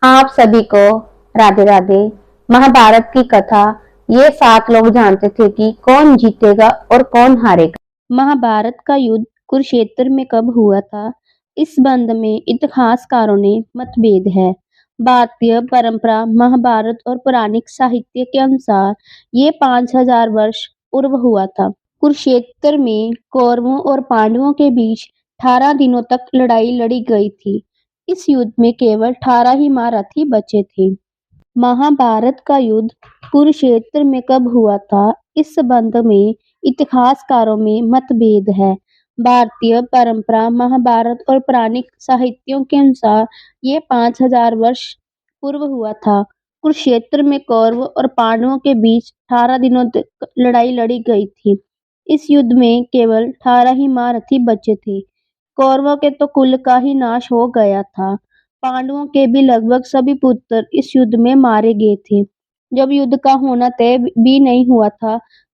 आप सभी को राधे राधे। महाभारत की कथा। ये 7 लोग जानते थे कि कौन जीतेगा और कौन हारेगा। महाभारत का युद्ध कुरुक्षेत्र में कब हुआ था, इस संबंध में इतिहासकारों ने मतभेद है। भारतीय परंपरा, महाभारत और पौराणिक साहित्य के अनुसार ये 5000 वर्ष पूर्व हुआ था। कुरुक्षेत्र में कौरवों और पांडवों के बीच 18 दिनों तक लड़ाई लड़ी गई थी। इस युद्ध में केवल 18 ही महारथी बचे थे। महाभारत का युद्ध कुरुक्षेत्र में कब हुआ था, इस संबंध में इतिहासकारों में मतभेद है। भारतीय परंपरा, महाभारत और पौराणिक साहित्यों के अनुसार ये 5000 वर्ष पूर्व हुआ था। कुरुक्षेत्र में कौरवों और पांडवों के बीच 18 दिनों तक लड़ाई लड़ी गई थी। इस युद्ध में केवल 18 ही महारथी बचे थे। कौरवों के तो कुल का ही नाश हो गया था। पांडवों के भी लगभग सभी पुत्र इस युद्ध में मारे गए थे। जब युद्ध का होना तय भी नहीं हुआ था,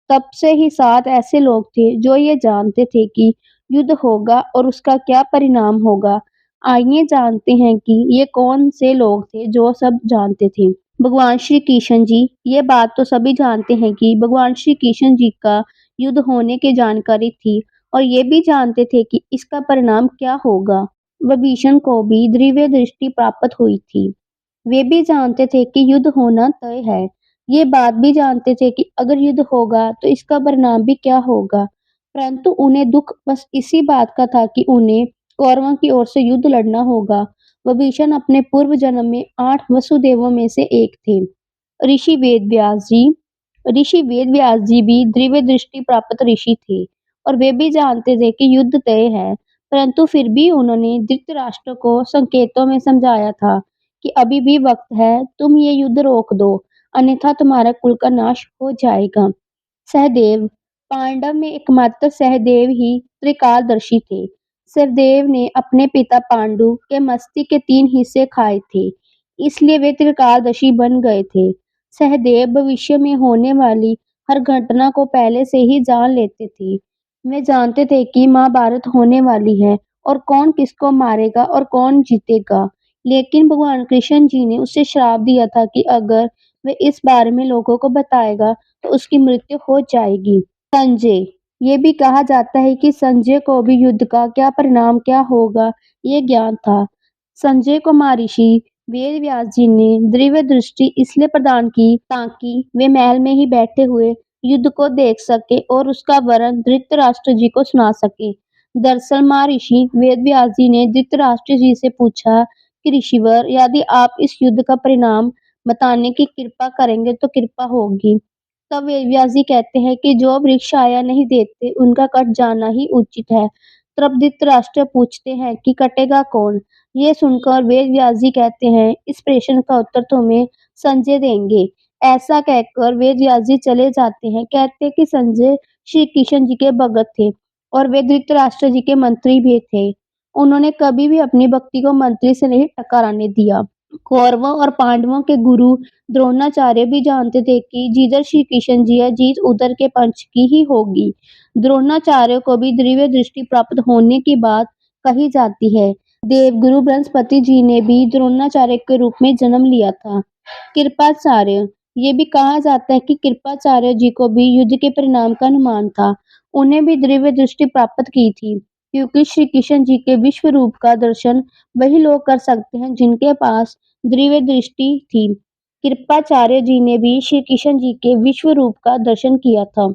तब से ही 7 ऐसे लोग थे जो ये जानते थे कि युद्ध होगा और उसका क्या परिणाम होगा। आइए जानते हैं कि ये कौन से लोग थे जो सब जानते थे। भगवान श्री कृष्ण जी। ये बात तो सभी जानते हैं कि भगवान श्री कृष्ण जी का युद्ध होने की जानकारी थी और ये भी जानते थे कि इसका परिणाम क्या होगा। विभीषण को भी दिव्य दृष्टि प्राप्त हुई थी। वे भी जानते थे कि युद्ध होना तय है। ये बात भी जानते थे कि अगर युद्ध होगा तो इसका परिणाम भी क्या होगा। परंतु उन्हें दुख बस इसी बात का था कि उन्हें कौरवों की ओर से युद्ध लड़ना होगा। विभीषण अपने पूर्व जन्म में 8 वसुदेवों में से एक थे। ऋषि वेद व्यास जी। ऋषि वेद व्यास जी भी दिव्य दृष्टि प्राप्त ऋषि थे और वे भी जानते थे कि युद्ध तय है। परंतु फिर भी उन्होंने धृतराष्ट्र को संकेतों में समझाया था कि अभी भी वक्त है, तुम ये युद्ध रोक दो, अन्यथा तुम्हारा कुल का नाश हो जाएगा। सहदेव। पांडव में एकमात्र सहदेव ही त्रिकालदर्शी थे। सहदेव ने अपने पिता पांडु के मस्तिष्क के 3 हिस्से खाए थे, इसलिए वे त्रिकालदर्शी बन गए थे। सहदेव भविष्य में होने वाली हर घटना को पहले से ही जान लेते थे। वे जानते थे कि महाभारत होने वाली है और कौन किसको मारेगा और कौन जीतेगा। लेकिन भगवान कृष्ण जी ने उसे श्राप दिया था कि अगर वे इस बारे में लोगों को बताएगा तो उसकी मृत्यु हो जाएगी। संजय। ये भी कहा जाता है कि संजय को भी युद्ध का क्या परिणाम क्या होगा ये ज्ञान था। संजय को महर्षि वेद व्यास जी ने दिव्य दृष्टि इसलिए प्रदान की ताकि वे महल में ही बैठे हुए युद्ध को देख सके और उसका वर्णन धृतराष्ट्र जी को सुना सके। दरअसल महर्षि वेद व्यास जी ने धृतराष्ट्र जी से पूछा कि ऋषिवर, यदि आप इस युद्ध का परिणाम बताने की कृपा करेंगे तो कृपा होगी। तब वेद व्यास जी कहते हैं कि जो वृक्ष छाया नहीं देते उनका कट जाना ही उचित है। तब धृतराष्ट्र पूछते हैं कि कटेगा कौन। ये सुनकर वेद व्यास जी कहते हैं, इस प्रश्न का उत्तर तुम्हें संजय देंगे। ऐसा कहकर वेद व्यास जी चले जाते हैं। कहते हैं कि संजय श्री कृष्ण जी के भगत थे और वे धृतराष्ट्र जी के मंत्री भी थे। उन्होंने कभी भी अपनी भक्ति को मंत्री से नहीं टकराने दिया। कौरवों और पांडवों के गुरु द्रोणाचार्य भी जानते थे कि जिधर श्री कृष्ण जी है, जीत उधर के पंच की ही होगी। द्रोणाचार्य को भी दिव्य दृष्टि प्राप्त होने की बात कही जाती है। देवगुरु बृहस्पति जी ने भी द्रोणाचार्य के रूप में जन्म लिया था। कृपाचार्य। ये भी कहा जाता है कि कृपाचार्य जी को भी युद्ध के परिणाम का अनुमान था। उन्हें भी दिव्य दृष्टि प्राप्त की थी, क्योंकि श्री कृष्ण जी के विश्व रूप का दर्शन वही लोग कर सकते हैं जिनके पास दिव्य दृष्टि थी। कृपाचार्य जी ने भी श्री कृष्ण जी के विश्व रूप का दर्शन किया था।